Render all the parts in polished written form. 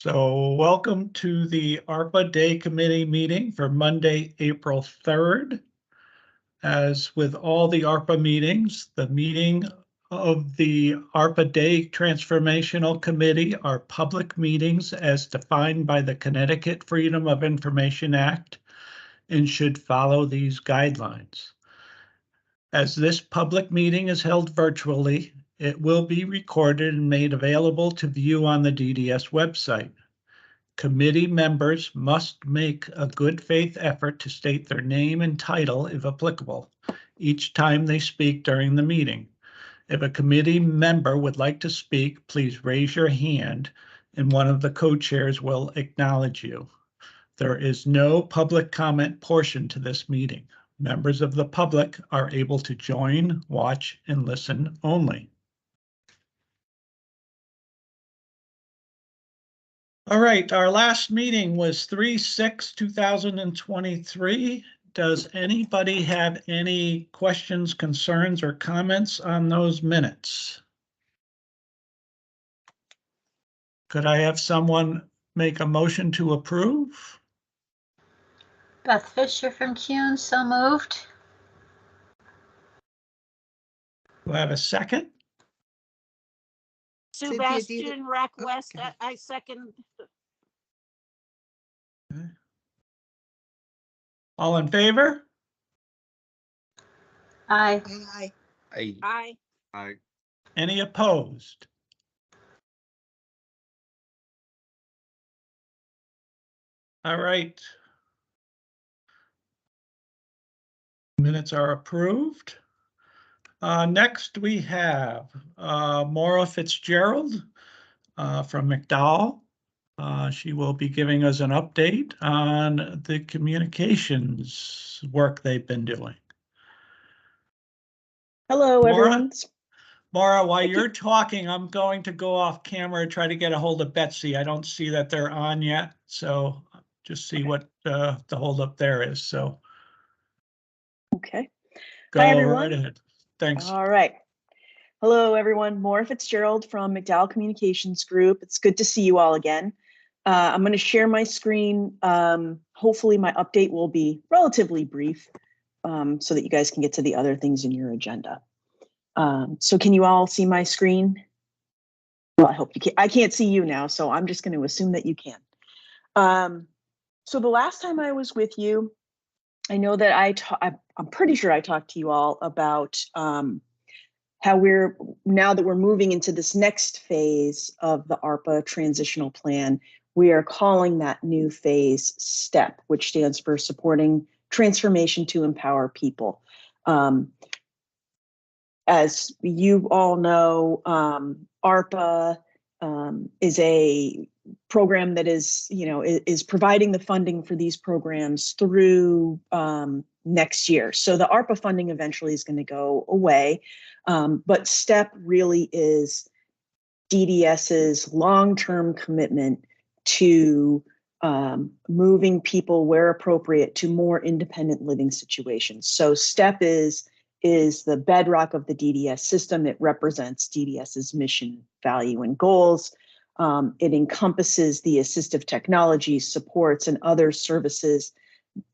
So welcome to the ARPA Day Committee meeting for Monday, April 3rd. As with all the ARPA meetings, the meeting of the ARPA Day Transformational Committee are public meetings as defined by the Connecticut Freedom of Information Act and should follow these guidelines. As this public meeting is held virtually, it will be recorded and made available to view on the DDS website. Committee members must make a good faith effort to state their name and title, if applicable, each time they speak during the meeting. If a committee member would like to speak, please raise your hand and one of the co-chairs will acknowledge you. There is no public comment portion to this meeting. Members of the public are able to join, watch, and listen only. All right, our last meeting was 3/6/2023. Does anybody have any questions, concerns, or comments on those minutes? Could I have someone make a motion to approve? Beth Fisher from Kuhn, so moved. Do I have a second? Sebastian Rack West, I second. Okay. All in favor? Aye. Aye. Aye. Any opposed? All right. Minutes are approved. Next, we have Maura Fitzgerald from McDowell. She will be giving us an update on the communications work they've been doing. Hello, everyone. Maura, while you're talking, I'm going to go off camera and try to get a hold of Betsy. I don't see that they're on yet, so just see what the holdup there is. So Okay. go Hi, everyone. right ahead. Thanks. All right. Hello, everyone. Maura Fitzgerald from McDowell Communications Group. It's good to see you all again. I'm going to share my screen. Hopefully my update will be relatively brief so that you guys can get to the other things in your agenda. So can you all see my screen? Well, I hope you can. I can't see you now, so I'm just going to assume that you can. So the last time I was with you, I know that I'm pretty sure I talked to you all about how now that we're moving into this next phase of the ARPA transitional plan, we are calling that new phase STEP, which stands for Supporting Transformation to Empower People. As you all know, ARPA is a program that is providing the funding for these programs through next year. So the ARPA funding eventually is going to go away, but STEP really is DDS's long-term commitment to moving people where appropriate to more independent living situations. So STEP is the bedrock of the DDS system. It represents DDS's mission, value, and goals. It encompasses the assistive technologies, supports, and other services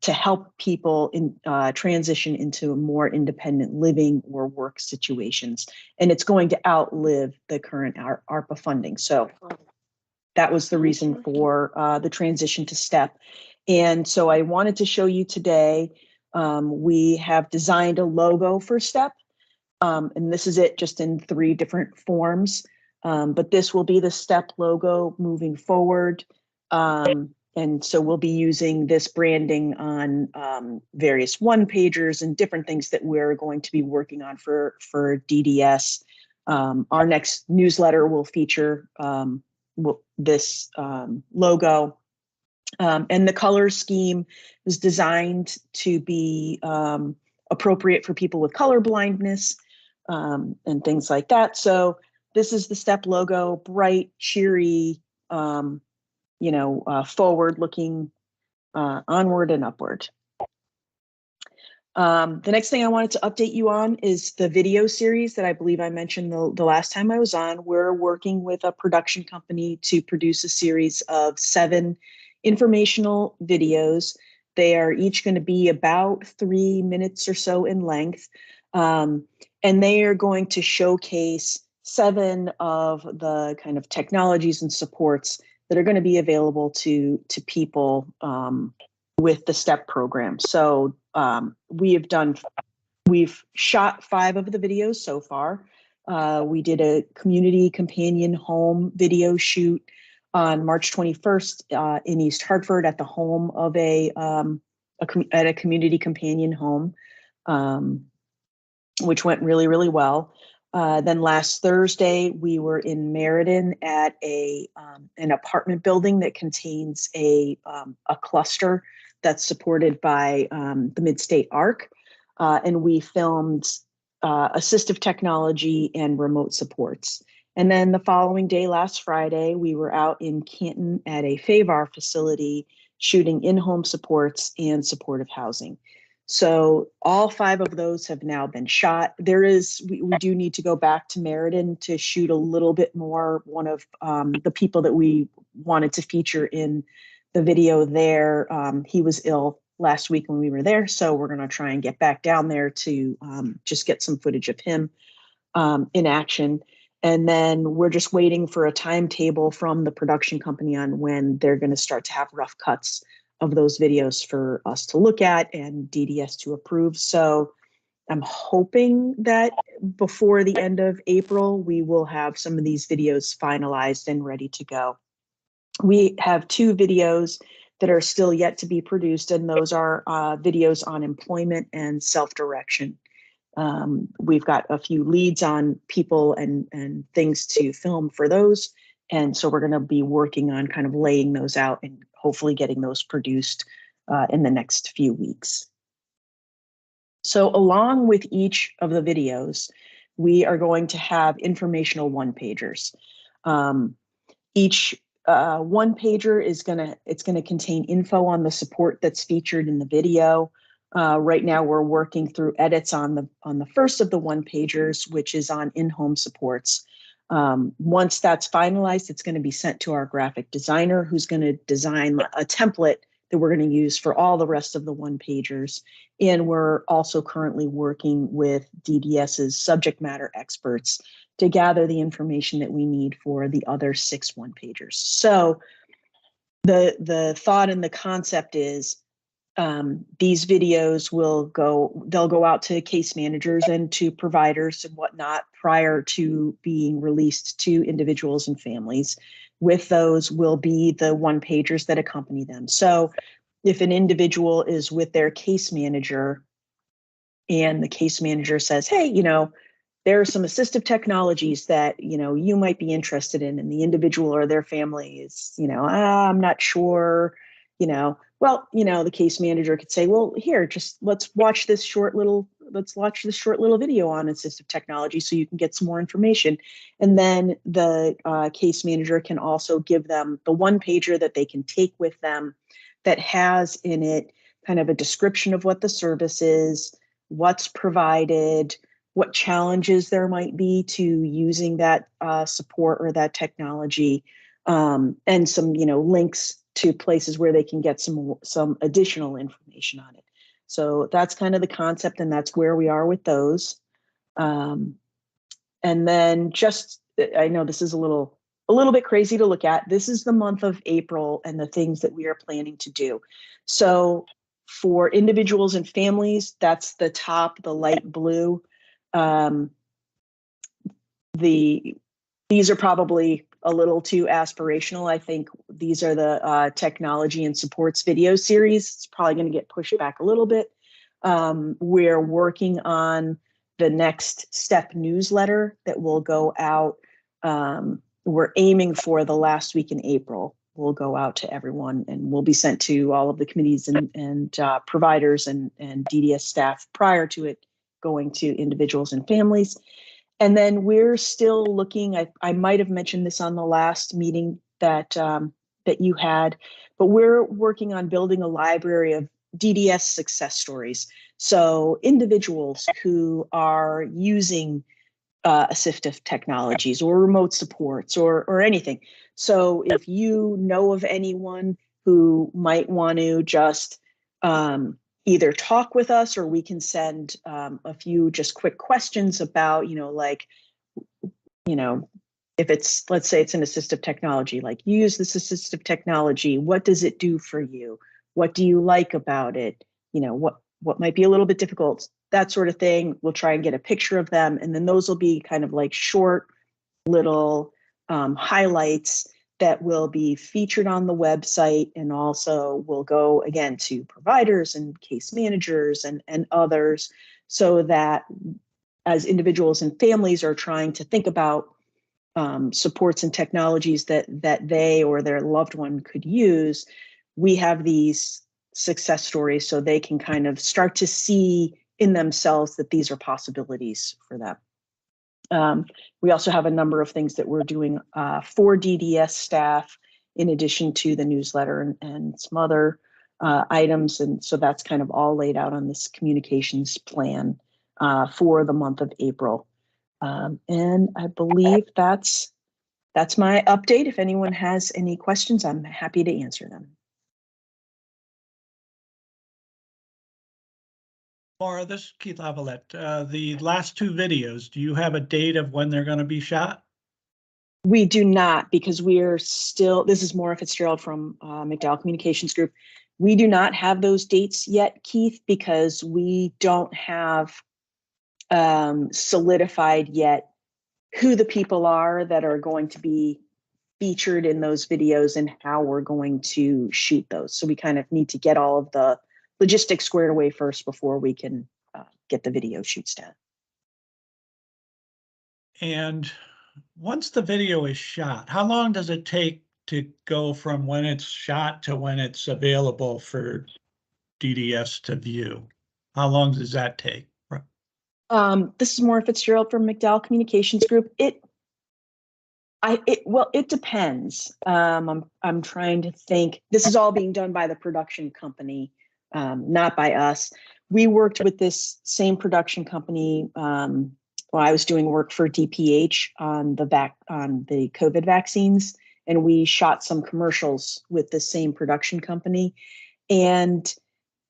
to help people transition into a more independent living or work situations. And it's going to outlive the current ARPA funding. So that was the reason for the transition to STEP. And so I wanted to show you today, we have designed a logo for STEP. And this is it just in 3 different forms. But this will be the STEP logo moving forward. And so we'll be using this branding on various one-pagers and different things that we're going to be working on for DDS. Our next newsletter will feature this logo. And the color scheme is designed to be appropriate for people with color blindness and things like that. So this is the STEP logo, bright, cheery, forward-looking, onward and upward. The next thing I wanted to update you on is the video series that I believe I mentioned the last time I was on. We're working with a production company to produce a series of 7 informational videos. They are each going to be about 3 minutes or so in length. And they are going to showcase 7 of the kind of technologies and supports that are going to be available to people with the STEP program. So we've shot 5 of the videos so far. We did a community companion home video shoot on March 21st in East Hartford at the home of a community companion home, which went really, really well. Then last Thursday, we were in Meriden at an apartment building that contains a cluster that's supported by the Mid-State ARC. And we filmed assistive technology and remote supports. And then the following day, last Friday, we were out in Canton at a FAVAR facility shooting in-home supports and supportive housing. So all 5 of those have now been shot. We do need to go back to Meriden to shoot a little bit more. One of the people that we wanted to feature in the video there, he was ill last week when we were there. So we're going to try and get back down there to just get some footage of him in action. And then we're just waiting for a timetable from the production company on when they're going to start to have rough cuts of those videos for us to look at and DDS to approve. So I'm hoping that before the end of April, we will have some of these videos finalized and ready to go. We have 2 videos that are still yet to be produced, and those are videos on employment and self-direction. We've got a few leads on people and things to film for those. And so we're going to be working on kind of laying those out and hopefully getting those produced in the next few weeks. So along with each of the videos, we are going to have informational one-pagers. Each one-pager is going to contain info on the support that's featured in the video. Right now, we're working through edits on the first of the one-pagers, which is on in-home supports. Once that's finalized, it's going to be sent to our graphic designer, who's going to design a template that we're going to use for all the rest of the one-pagers. And we're also currently working with DDS's subject matter experts to gather the information that we need for the other 6 one-pagers. So the thought and the concept is these videos they'll go out to case managers and to providers and whatnot prior to being released to individuals and families. With those will be the one-pagers that accompany them. So if an individual is with their case manager and the case manager says, hey, there are some assistive technologies that, you might be interested in, and the individual or their family is, I'm not sure, well, the case manager could say, well, here, just let's watch this short little video on assistive technology so you can get some more information. And then the case manager can also give them the one-pager that they can take with them that has in it kind of a description of what the service is, what's provided, what challenges there might be to using that support or that technology, and some, links to places where they can get some additional information on it. So that's kind of the concept, and that's where we are with those. And then I know this is a little bit crazy to look at. This is the month of April and the things that we are planning to do. So for individuals and families, that's the top, the light blue. These are probably a little too aspirational. I think these are the technology and supports video series. It's probably going to get pushed back a little bit. We're working on the next step newsletter that will go out. We're aiming for the last week in April. Will go out to everyone and will be sent to all of the committees and providers and DDS staff prior to it going to individuals and families. And then we're still looking, I might have mentioned this on the last meeting that you had, but we're working on building a library of DDS success stories. So individuals who are using assistive technologies or remote supports or anything. So if you know of anyone who might want to just either talk with us, or we can send a few just quick questions about, like, if it's, let's say it's an assistive technology, like, you use this assistive technology, what does it do for you? What do you like about it? What might be a little bit difficult, that sort of thing. We'll try and get a picture of them. And then those will be kind of like short little highlights that will be featured on the website, and also will go again to providers and case managers and others, so that as individuals and families are trying to think about supports and technologies that they or their loved one could use, we have these success stories so they can kind of start to see in themselves that these are possibilities for them. We also have a number of things that we're doing for DDS staff, in addition to the newsletter and some other items. And so that's kind of all laid out on this communications plan for the month of April. And I believe that's my update. If anyone has any questions, I'm happy to answer them. Maura, this is Keith Lavalette. The last two videos, do you have a date of when they're going to be shot? We do not, because we are still, this is Maura Fitzgerald from McDowell Communications Group. We do not have those dates yet, Keith, because we don't have solidified yet who the people are that are going to be featured in those videos and how we're going to shoot those. So we kind of need to get all of the logistics squared away first before we can get the video shoots done. And once the video is shot, how long does it take to go from when it's shot to when it's available for DDS to view? How long does that take? This is Maura Fitzgerald from McDowell Communications Group. It depends. I'm trying to think. This is all being done by the production company, not by us. We worked with this same production company while I was doing work for DPH on the COVID vaccines, and we shot some commercials with the same production company. And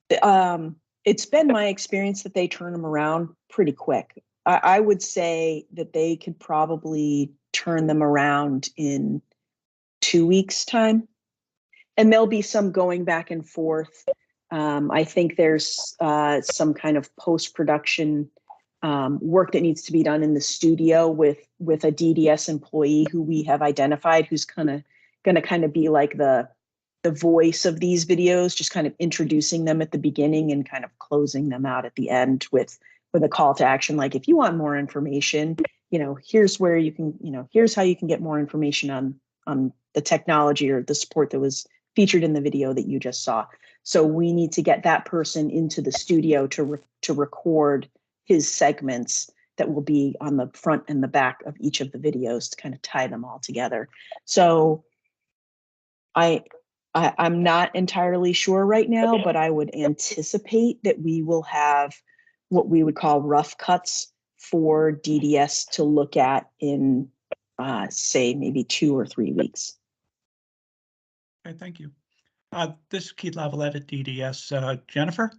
it's been my experience that they turn them around pretty quick. I would say that they could probably turn them around in 2 weeks' time. And there'll be some going back and forth. I think there's some kind of post-production work that needs to be done in the studio with a DDS employee who we have identified, who's going to kind of be like the voice of these videos, just kind of introducing them at the beginning and kind of closing them out at the end with a call to action. Like, if you want more information, here's where you can, here's how you can get more information on the technology or the support that was featured in the video that you just saw. So we need to get that person into the studio to record his segments that will be on the front and the back of each of the videos to kind of tie them all together. So I'm not entirely sure right now, but I would anticipate that we will have what we would call rough cuts for DDS to look at in, say, maybe 2 or 3 weeks. Okay, thank you. This is Keith Lavalette at DDS. Jennifer?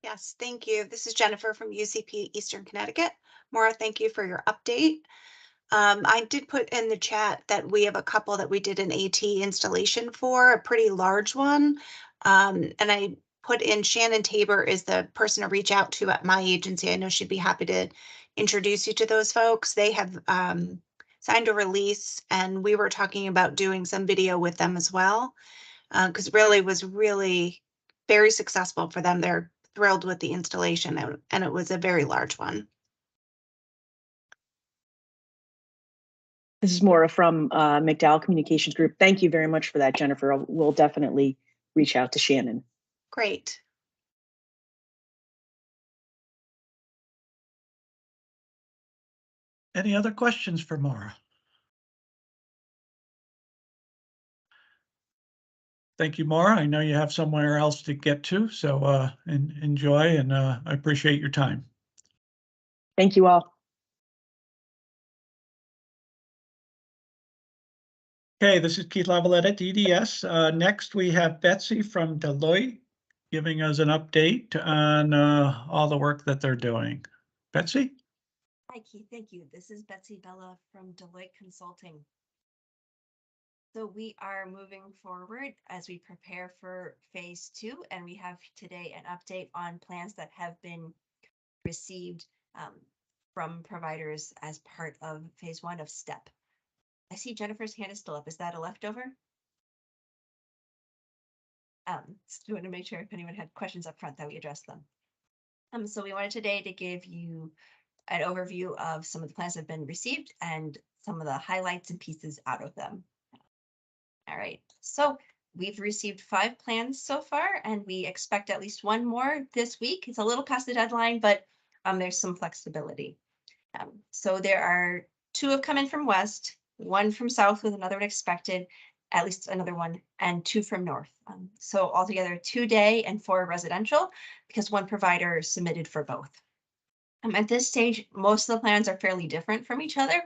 Yes, thank you. This is Jennifer from UCP Eastern Connecticut. Maura, thank you for your update. I did put in the chat that we have a couple that we did an AT installation for, a pretty large one. And I put in Shannon Tabor is the person to reach out to at my agency. I know she'd be happy to introduce you to those folks. They have signed a release, and we were talking about doing some video with them as well, because really was really very successful for them. They're thrilled with the installation, and it was a very large one. This is Maura from McDowell Communications Group. Thank you very much for that, Jennifer. We'll definitely reach out to Shannon. Great. Any other questions for Maura? Thank you, Maura. I know you have somewhere else to get to, so enjoy, and I appreciate your time. Thank you all. Okay, this is Keith Lavalette, DDS. Next, we have Betsy from Deloitte giving us an update on all the work that they're doing. Betsy? Hi, Keith. Thank you. This is Betsy Bella from Deloitte Consulting. So we are moving forward as we prepare for phase 2, and we have today an update on plans that have been received from providers as part of phase 1 of STEP. I see Jennifer's hand is still up. Is that a leftover? So we want to make sure if anyone had questions up front that we address them. So we wanted today to give you an overview of some of the plans that have been received and some of the highlights and pieces out of them. All right, so we've received 5 plans so far, and we expect at least 1 more this week. It's a little past the deadline, but there's some flexibility. So there are 2 have come in from West, 1 from South with another one expected, at least another one, and 2 from North. So altogether 2 day and 4 residential, because 1 provider submitted for both. At this stage, most of the plans are fairly different from each other.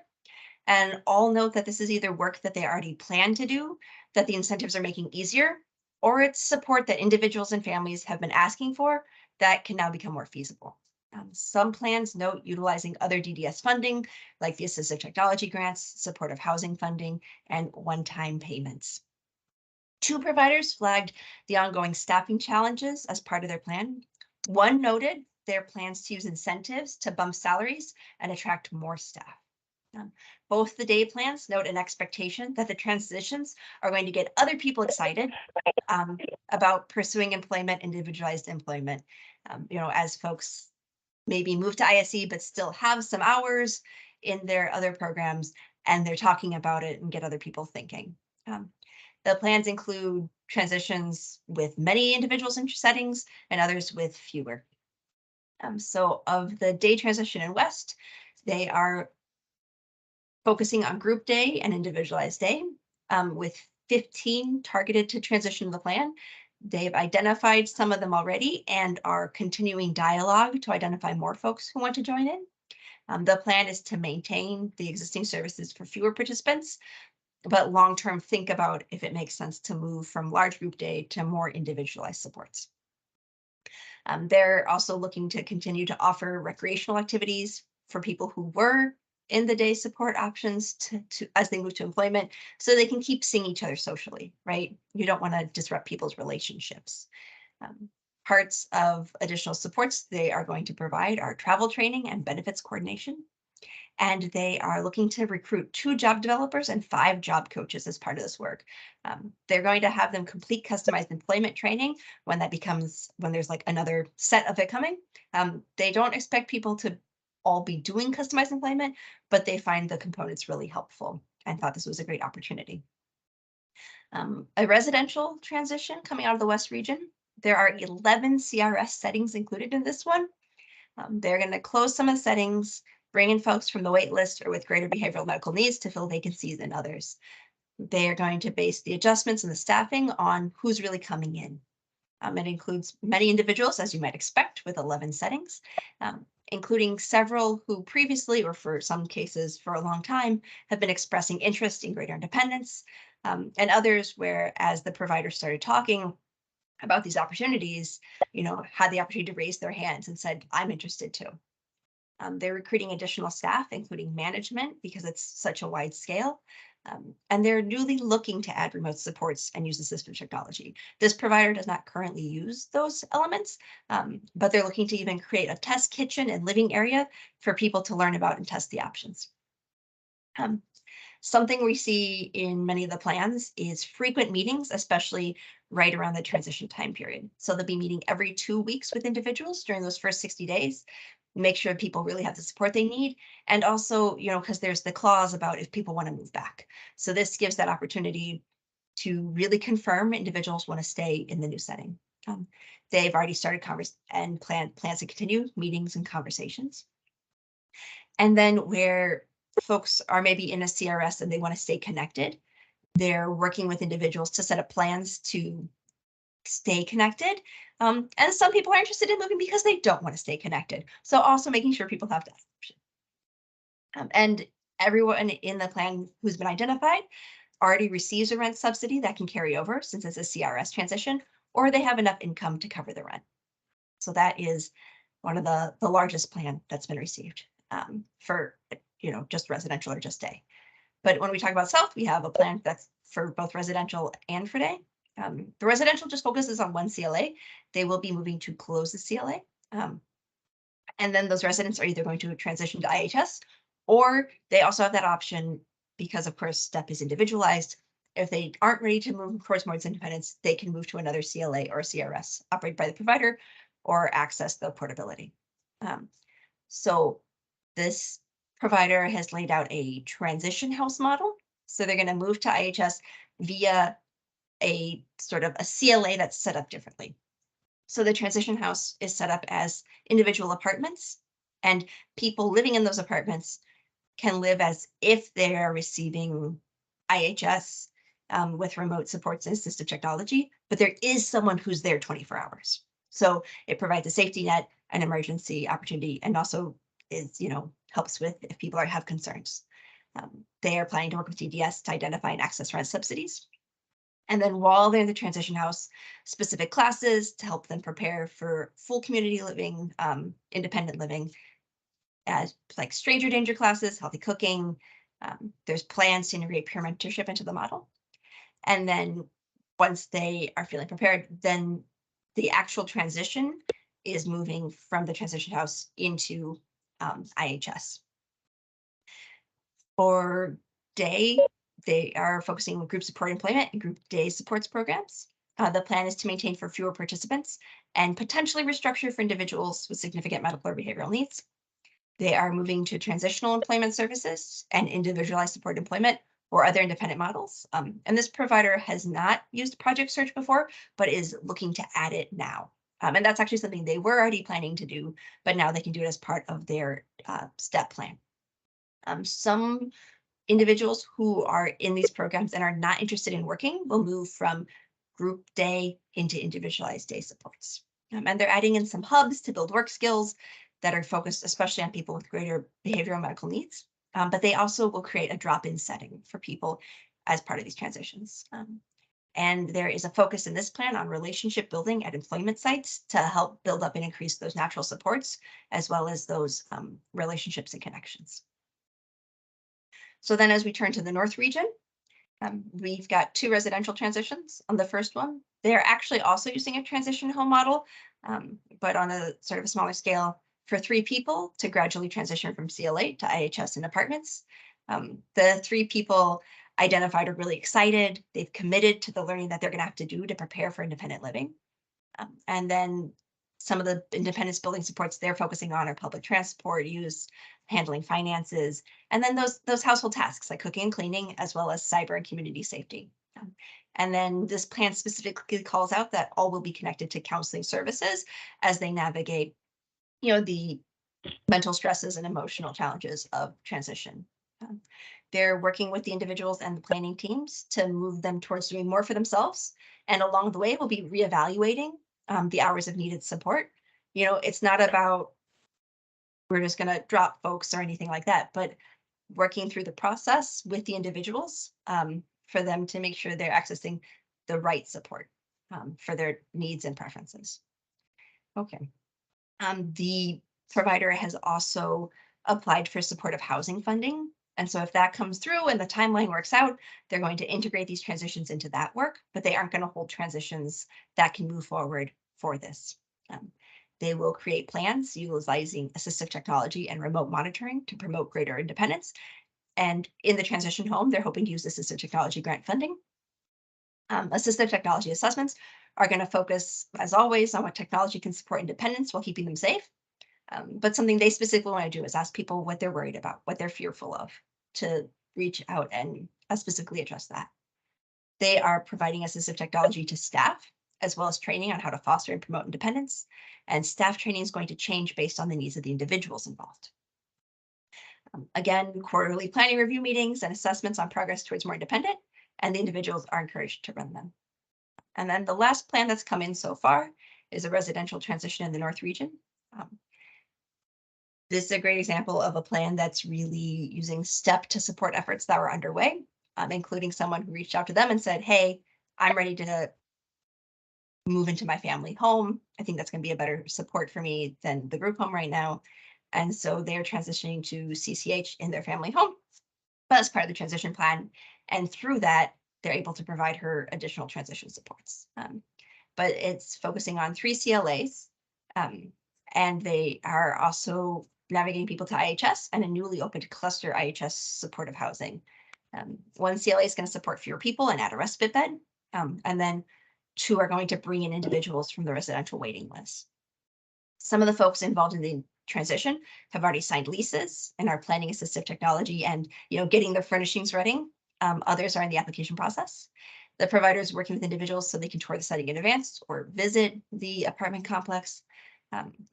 And all note that this is either work that they already plan to do, that the incentives are making easier, or it's support that individuals and families have been asking for that can now become more feasible. Some plans note utilizing other DDS funding, like the assistive technology grants, supportive housing funding, and one-time payments. 2 providers flagged the ongoing staffing challenges as part of their plan. 1 noted their plans to use incentives to bump salaries and attract more staff. Both the day plans note an expectation that the transitions are going to get other people excited about pursuing employment, individualized employment. As folks maybe move to ISE, but still have some hours in their other programs, and they're talking about it and get other people thinking. The plans include transitions with many individuals in settings and others with fewer. So of the day transition in West, they are focusing on group day and individualized day, with 15 targeted to transition to the plan. They've identified some of them already and are continuing dialogue to identify more folks who want to join in. The plan is to maintain the existing services for fewer participants, but long-term think about if it makes sense to move from large group day to more individualized supports. They're also looking to continue to offer recreational activities for people who were in the day support options to as they move to employment, so they can keep seeing each other socially, right? You don't want to disrupt people's relationships. Parts of additional supports they are going to provide are travel training and benefits coordination. And they are looking to recruit 2 job developers and 5 job coaches as part of this work. They're going to have them complete customized employment training when there's like another set of it coming. They don't expect people to all be doing customized employment, but they find the components really helpful and thought this was a great opportunity. A residential transition coming out of the West region. There are 11 CRS settings included in this one. They're going to close some of the settings, bring in folks from the wait list or with greater behavioral medical needs to fill vacancies in others. They are going to base the adjustments in the staffing on who's really coming in. It includes many individuals, as you might expect, with 11 settings, including several who previously, or for some cases for a long time, have been expressing interest in greater independence, and others where, as the provider started talking about these opportunities, had the opportunity to raise their hands and said, I'm interested too. They're recruiting additional staff, including management, because it's such a wide scale. And they're newly looking to add remote supports and use assistive technology. This provider does not currently use those elements, but they're looking to even create a test kitchen and living area for people to learn about and test the options. Something we see in many of the plans is frequent meetings, especially right around the transition time period. So they'll be meeting every 2 weeks with individuals during those first 60 days, make sure people really have the support they need. And also, because there's the clause about if people want to move back. So this gives that opportunity to really confirm individuals want to stay in the new setting. They've already started plans to continue meetings and conversations. And then where folks are maybe in a CRS and they want to stay connected, They're working with individuals to set up plans to stay connected. And some people are interested in moving because they don't want to stay connected. So also making sure people have that option. And everyone in the plan who's been identified already receives a rent subsidy that can carry over since it's a CRS transition, or they have enough income to cover the rent. So that is one of the largest plan that's been received for, just residential or just day. But when we talk about South, we have a plan that's for both residential and for day. The residential just focuses on one CLA. They will be moving to close the CLA. And then those residents are either going to transition to IHS, or they also have that option because, of course, STEP is individualized. If they aren't ready to move towards more independence, they can move to another CLA or CRS operated by the provider or access the portability. So this provider has laid out a transition house model. So they're going to move to IHS via a sort of a CLA that's set up differently. So the transition house is set up as individual apartments, and people living in those apartments can live as if they are receiving IHS with remote supports and assistive technology, but there is someone who's there 24 hours. So it provides a safety net, an emergency opportunity, and also is, helps with if people have concerns. They are planning to work with DDS to identify and access rent subsidies. And then while they're in the transition house, specific classes to help them prepare for full community living, independent living, as like stranger danger classes, healthy cooking. There's plans to integrate peer mentorship into the model. And then once they are feeling prepared, then the actual transition is moving from the transition house into IHS. For day, they are focusing on group support employment and group day supports programs. The plan is to maintain for fewer participants and potentially restructure for individuals with significant medical or behavioral needs. They are moving to transitional employment services and individualized support employment or other independent models. And this provider has not used Project Search before, but is looking to add it now. And that's actually something they were already planning to do, but now they can do it as part of their STEP plan. Some individuals who are in these programs and are not interested in working will move from group day into individualized day supports. And they're adding in some hubs to build work skills that are focused especially on people with greater behavioral medical needs. But they also will create a drop-in setting for people as part of these transitions. And there is a focus in this plan on relationship building at employment sites to help build up and increase those natural supports, as well as those relationships and connections. So then as we turn to the North region, we've got 2 residential transitions. On the first one, they're actually also using a transition home model, but on a sort of a smaller scale for 3 people to gradually transition from CLA to IHS in apartments. The 3 people identified are really excited. They've committed to the learning that they're going to have to do to prepare for independent living. And then some of the independence building supports they're focusing on are public transport use, handling finances, and then those household tasks like cooking and cleaning, as well as cyber and community safety. And then this plan specifically calls out that all will be connected to counseling services as they navigate, the mental stresses and emotional challenges of transition. They're working with the individuals and the planning teams to move them towards doing more for themselves. And along the way, we'll be reevaluating the hours of needed support. It's not about we're just going to drop folks or anything like that, but working through the process with the individuals for them to make sure they're accessing the right support for their needs and preferences. Okay. The provider has also applied for supportive housing funding. And so if that comes through and the timeline works out, they're going to integrate these transitions into that work, but they aren't going to hold transitions that can move forward for this. They will create plans utilizing assistive technology and remote monitoring to promote greater independence. And in the transition home, they're hoping to use assistive technology grant funding. Assistive technology assessments are going to focus, as always, on what technology can support independence while keeping them safe. But something they specifically want to do is ask people what they're worried about, what they're fearful of, to reach out and specifically address that. They are providing assistive technology to staff, as well as training on how to foster and promote independence. And staff training is going to change based on the needs of the individuals involved. Again, quarterly planning review meetings and assessments on progress towards more independent, and the individuals are encouraged to run them. And then the last plan that's come in so far is a residential transition in the North region. This is a great example of a plan that's really using STEP to support efforts that were underway, including someone who reached out to them and said, hey, I'm ready to move into my family home. I think that's going to be a better support for me than the group home right now. And so they're transitioning to CCH in their family home as part of the transition plan. And through that, they're able to provide her additional transition supports. But it's focusing on 3 CLAs. And they are also navigating people to IHS and a newly opened cluster IHS supportive housing. 1 CLA is going to support fewer people and add a respite bed. And then 2 are going to bring in individuals from the residential waiting list. Some of the folks involved in the transition have already signed leases and are planning assistive technology and getting their furnishings ready. Others are in the application process. The provider is working with individuals so they can tour the setting in advance or visit the apartment complex.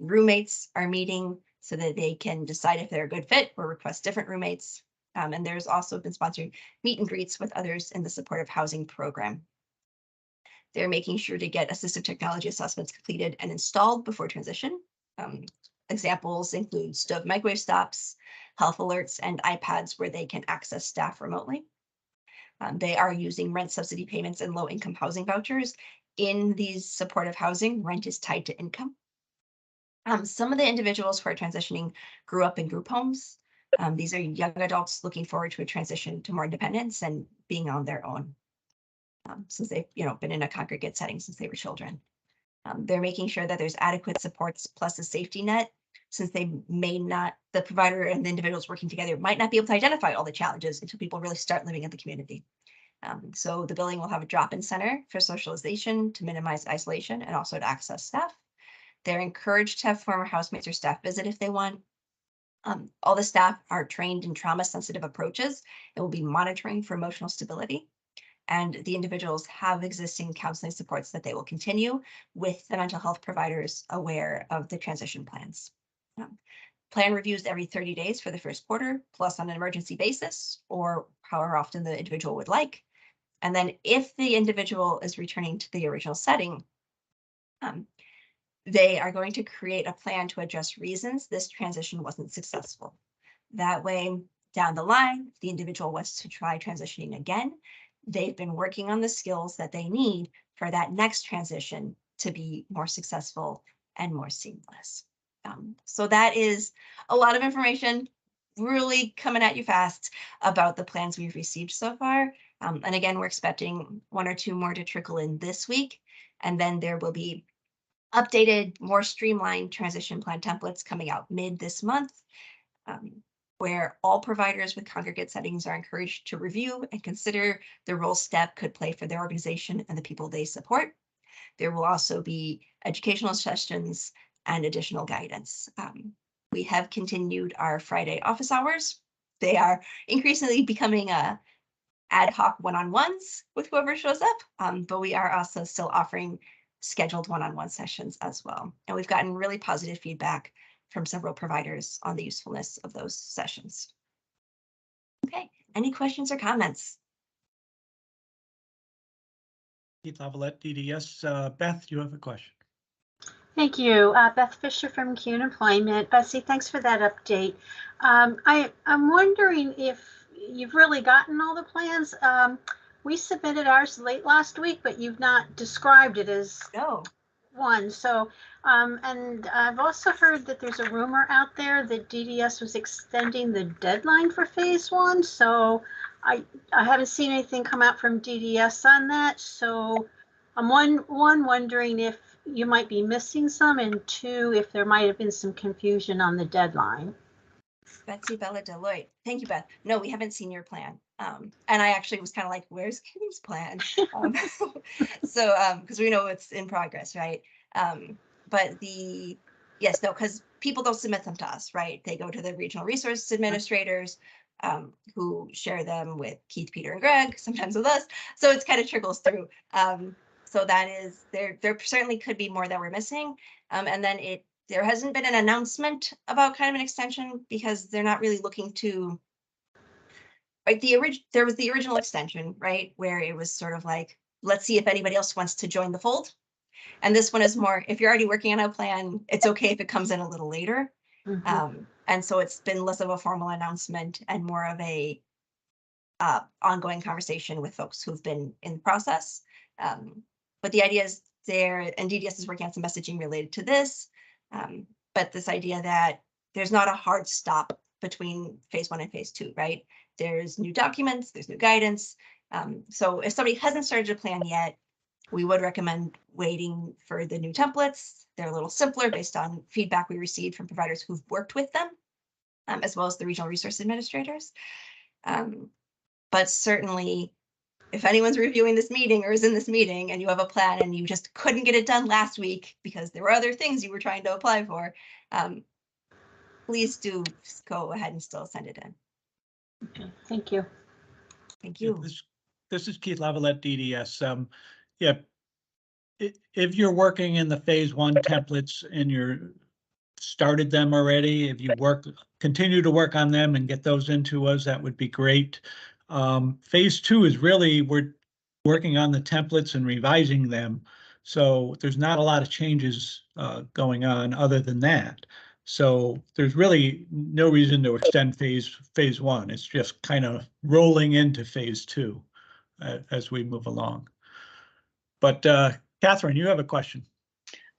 Roommates are meeting so that they can decide if they're a good fit or request different roommates. And there's also been sponsored meet and greets with others in the supportive housing program. They're making sure to get assistive technology assessments completed and installed before transition. Examples include stove microwave stops, health alerts, and iPads where they can access staff remotely. They are using rent subsidy payments and low-income housing vouchers. In these supportive housing, rent is tied to income. Some of the individuals who are transitioning grew up in group homes. These are young adults looking forward to a transition to more independence and being on their own. Since they've been in a congregate setting since they were children. They're making sure that there's adequate supports plus a safety net, since they may not, the provider and the individuals working together might not be able to identify all the challenges until people really start living in the community. So the building will have a drop-in center for socialization to minimize isolation and also to access staff. They're encouraged to have former housemates or staff visit if they want. All the staff are trained in trauma-sensitive approaches and will be monitoring for emotional stability. And the individuals have existing counseling supports that they will continue with the mental health providers aware of the transition plans. Plan reviews every 30 days for the first quarter, plus on an emergency basis, or however often the individual would like. And then if the individual is returning to the original setting, they are going to create a plan to address reasons this transition wasn't successful. That way, down the line, if the individual wants to try transitioning again, they've been working on the skills that they need for that next transition to be more successful and more seamless. So that is a lot of information really coming at you fast about the plans we've received so far. And again, we're expecting 1 or 2 more to trickle in this week. And then there will be updated, more streamlined transition plan templates coming out mid this month. Where all providers with congregate settings are encouraged to review and consider the role STEP could play for their organization and the people they support. There will also be educational sessions and additional guidance. We have continued our Friday office hours. They are increasingly becoming ad hoc one-on-ones with whoever shows up, but we are also still offering scheduled one-on-one sessions as well. And we've gotten really positive feedback from several providers on the usefulness of those sessions. Okay, any questions or comments? Keith Lavalette, DDS. Beth, you have a question. Thank you. Beth Fisher from CUNY Employment. Betsy, thanks for that update. I'm wondering if you've really gotten all the plans. We submitted ours late last week, but you've not described it as one. So, and I've also heard that there's a rumor out there that DDS was extending the deadline for phase 1. So I haven't seen anything come out from DDS on that. So I'm wondering if you might be missing some, and 2, if there might have been some confusion on the deadline. Betsy Bella Deloitte. Thank you, Beth. No, we haven't seen your plan. And I actually was kind of like, where's Kim's plan? So, because we know it's in progress, right? But yes, no, because people don't submit them to us, right? They go to the regional resource administrators who share them with Keith, Peter, and Greg, sometimes with us. So it's kind of trickles through. So that is, there certainly could be more that we're missing. And then there hasn't been an announcement about kind of an extension because they're not really looking to right, there was the original extension, right, where it was sort of like, let's see if anybody else wants to join the fold. And this one is more, if you're already working on a plan, it's okay if it comes in a little later. And so it's been less of a formal announcement and more of a ongoing conversation with folks who've been in the process. But the idea is there, and DDS is working on some messaging related to this. But this idea that there's not a hard stop between phase 1 and phase 2, right? There's new documents, there's new guidance. So if somebody hasn't started a plan yet, we would recommend waiting for the new templates. They're a little simpler based on feedback we received from providers who've worked with them, as well as the regional resource administrators. But certainly, if anyone's reviewing this meeting or is in this meeting and you have a plan and you just couldn't get it done last week because there were other things you were trying to apply for, please do go ahead and still send it in. Okay, thank you. Thank you. This is Keith Lavalette, DDS. Yeah, if you're working in the phase 1 templates and you're started them already, if you continue to work on them and get those into us, that would be great. Phase 2 is really, we're working on the templates and revising them. So there's not a lot of changes going on other than that. So there's really no reason to extend phase 1. It's just kind of rolling into phase 2 as we move along. But Catherine, you have a question.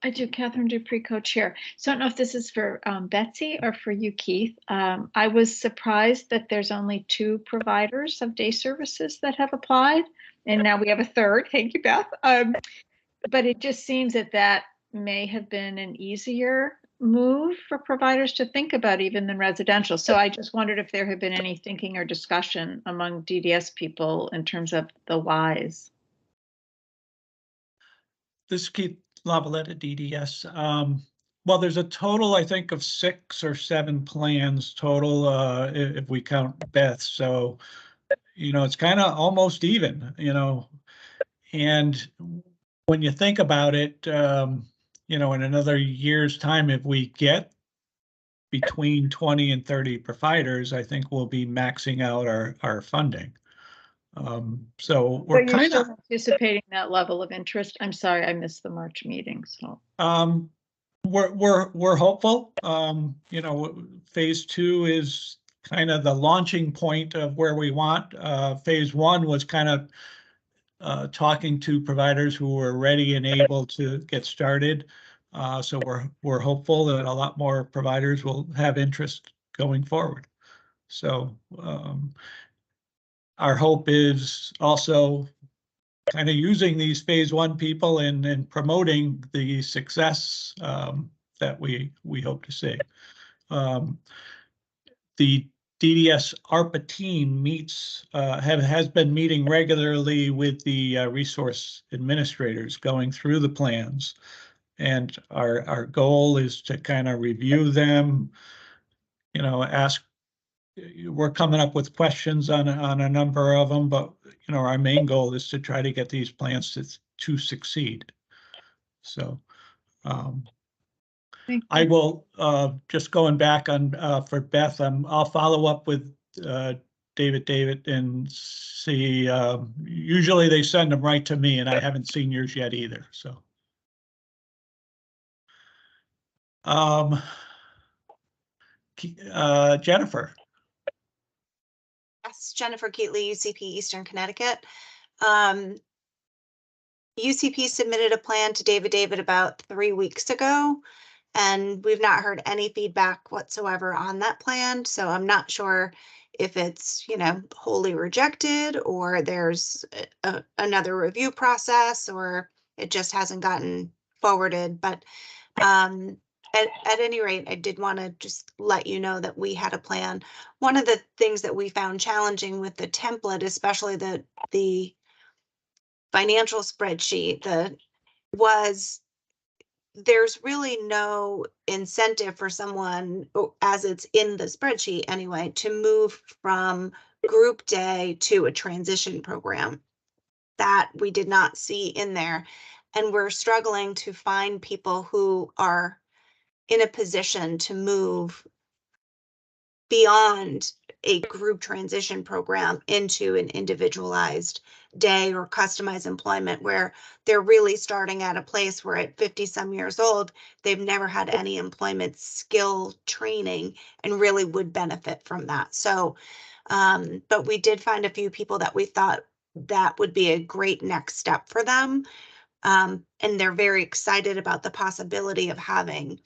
I do, Catherine Dupree, co-chair. So I don't know if this is for Betsy or for you, Keith. I was surprised that there's only 2 providers of day services that have applied, and now we have a third. Thank you, Beth. But it just seems that may have been an easier move for providers to think about even than residential. So I just wondered if there had been any thinking or discussion among DDS people in terms of the whys. This is Keith Lavalette at DDS. Well, there's a total, I think, of 6 or 7 plans total, if we count Beth. So, it's kind of almost even, and when you think about it, in another year's time, if we get between 20 and 30 providers, I think we'll be maxing out our funding. So we're kind of anticipating that level of interest. I'm sorry, I missed the March meeting. So we're hopeful. Phase 2 is kind of the launching point of where we want. Phase 1 was kind of talking to providers who were ready and able to get started. So we're hopeful that a lot more providers will have interest going forward. So our hope is also kind of using these phase 1 people and promoting the success that we hope to see. The DDS ARPA team has been meeting regularly with the resource administrators, going through the plans, and our goal is to kind of review them. Ask. We're coming up with questions on a number of them, but our main goal is to try to get these plans to succeed. So I will just going back on for Beth. I'll follow up with David and see. Usually they send them right to me, and I haven't seen yours yet either. So. Jennifer. Yes, Jennifer Keatley, UCP Eastern Connecticut. UCP submitted a plan to David about 3 weeks ago, and we've not heard any feedback whatsoever on that plan. So I'm not sure if it's, wholly rejected, or there's another review process, or it just hasn't gotten forwarded. But at any rate, I did want to just let you know that we had a plan. One of the things that we found challenging with the template, especially the financial spreadsheet, was there's really no incentive for someone, as it's in the spreadsheet anyway, to move from group day to a transition program. That we did not see in there. And we're struggling to find people who are in a position to move beyond a group transition program into an individualized day or customized employment where they're really starting at a place where at 50 some years old, they've never had any employment skill training and really would benefit from that. So, but we did find a few people that we thought that would be a great next step for them. And they're very excited about the possibility of having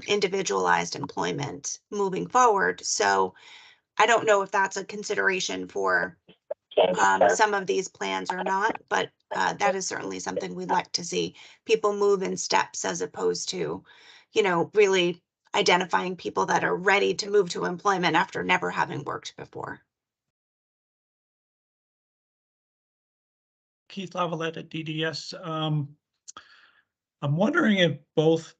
individualized employment moving forward. So I don't know if that's a consideration for some of these plans or not, but that is certainly something we'd like to see people move in steps as opposed to, you know, really identifying people that are ready to move to employment after never having worked before. Keith Lavalette at DDS. I'm wondering if both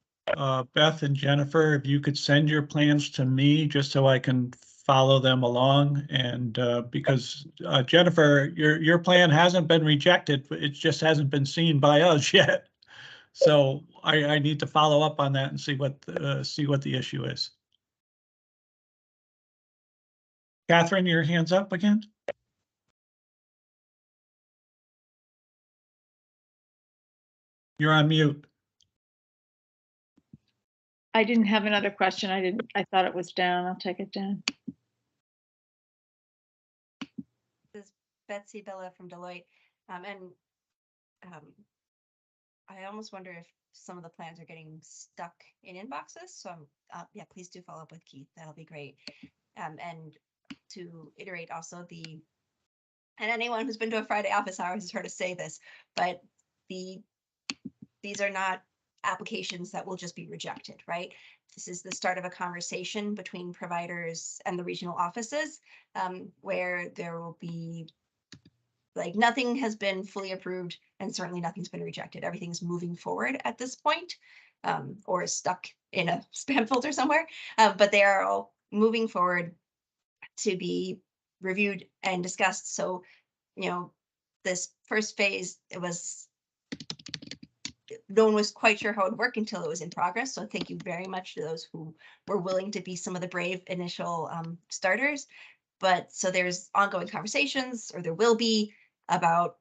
Beth and Jennifer, if you could send your plans to me just so I can follow them along. And because Jennifer, your plan hasn't been rejected, but it just hasn't been seen by us yet. So I need to follow up on that and see what the issue is. Catherine, your hand's up again. You're on mute. I didn't have another question. I thought it was down. I'll take it down. This is Betsy Bella from Deloitte. I almost wonder if some of the plans are getting stuck in inboxes. So yeah, please do follow up with Keith. That'll be great. And to iterate also and anyone who's been to a Friday office hours has heard us say this, but these are not applications that will just be rejected, right? This is the start of a conversation between providers and the regional offices, where there will be, like, nothing has been fully approved and certainly nothing's been rejected. Everything's moving forward at this point, or is stuck in a spam folder somewhere, but they are all moving forward to be reviewed and discussed. So, you know, this first phase, no one was quite sure how it would work until it was in progress. So thank you very much to those who were willing to be some of the brave initial starters. But so there's ongoing conversations, or there will be, about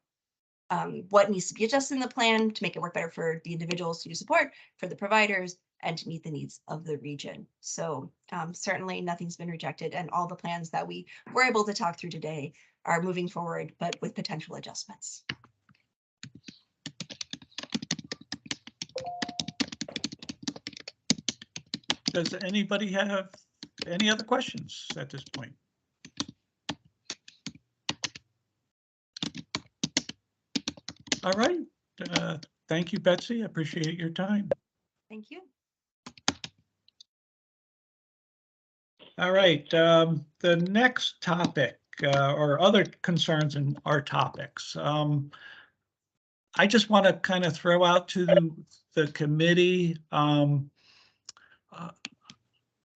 what needs to be adjusted in the plan to make it work better for the individuals who support, for the providers, and to meet the needs of the region. So certainly nothing's been rejected, and all the plans that we were able to talk through today are moving forward, but with potential adjustments. Does anybody have any other questions at this point? All right. Thank you, Betsy. I appreciate your time. Thank you. All right. The next topic, or other concerns in our topics. I just want to kind of throw out to the committee,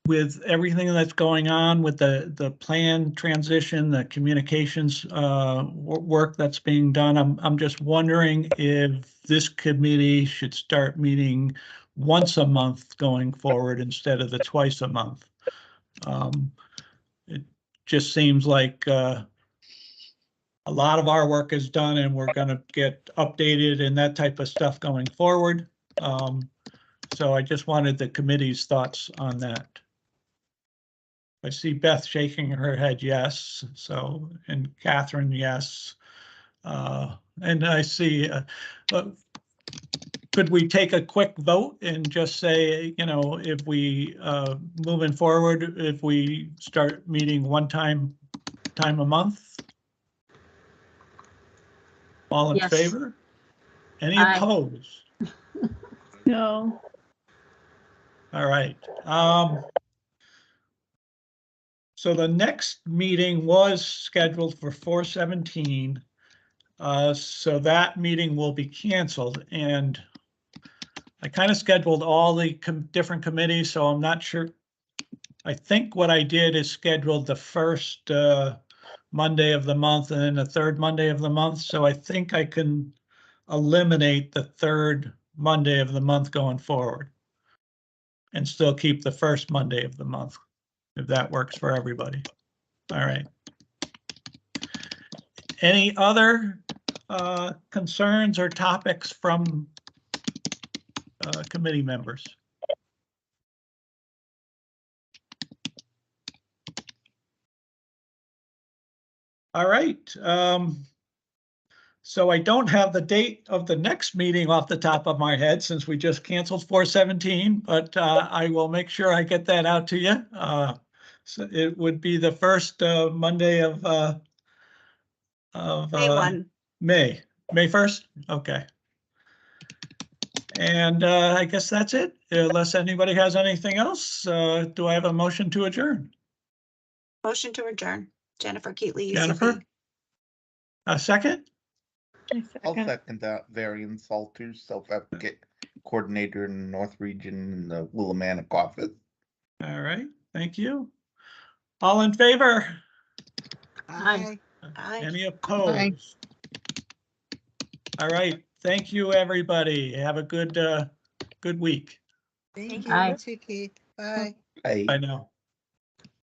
with everything that's going on with the plan transition, the communications work that's being done. I'm just wondering if this committee should start meeting once a month going forward instead of the twice a month. It just seems like a lot of our work is done and we're going to get updated and that type of stuff going forward. So I just wanted the committee's thoughts on that. I see Beth shaking her head yes, so, and Catherine, yes. And I see, could we take a quick vote and just say, you know, if we, moving forward, if we start meeting one time a month? All in Yes. favor? Any Aye. opposed? No. All right. So the next meeting was scheduled for 4/17. So that meeting will be canceled, and I kind of scheduled all the different committees, so I'm not sure. I think what I did is scheduled the first Monday of the month and then the third Monday of the month. So I think I can eliminate the third Monday of the month going forward and still keep the first Monday of the month, if that works for everybody. All right. Any other concerns or topics from committee members? All right. So I don't have the date of the next meeting off the top of my head since we just canceled 4/17, but I will make sure I get that out to you. So it would be the first Monday of May 1. May 1st. Okay. And I guess that's it. Unless anybody has anything else, do I have a motion to adjourn? Motion to adjourn. Jennifer Keatley, UCP. Jennifer? A second? I'll second that. Varian Salters, self-advocate coordinator in the North Region in the Willimantic office. All right, thank you. All in favor? Aye. Aye. Any opposed? All right, thank you, everybody. Have a good week. Thank Aye. you, Keith. Bye. Hey. Bye now.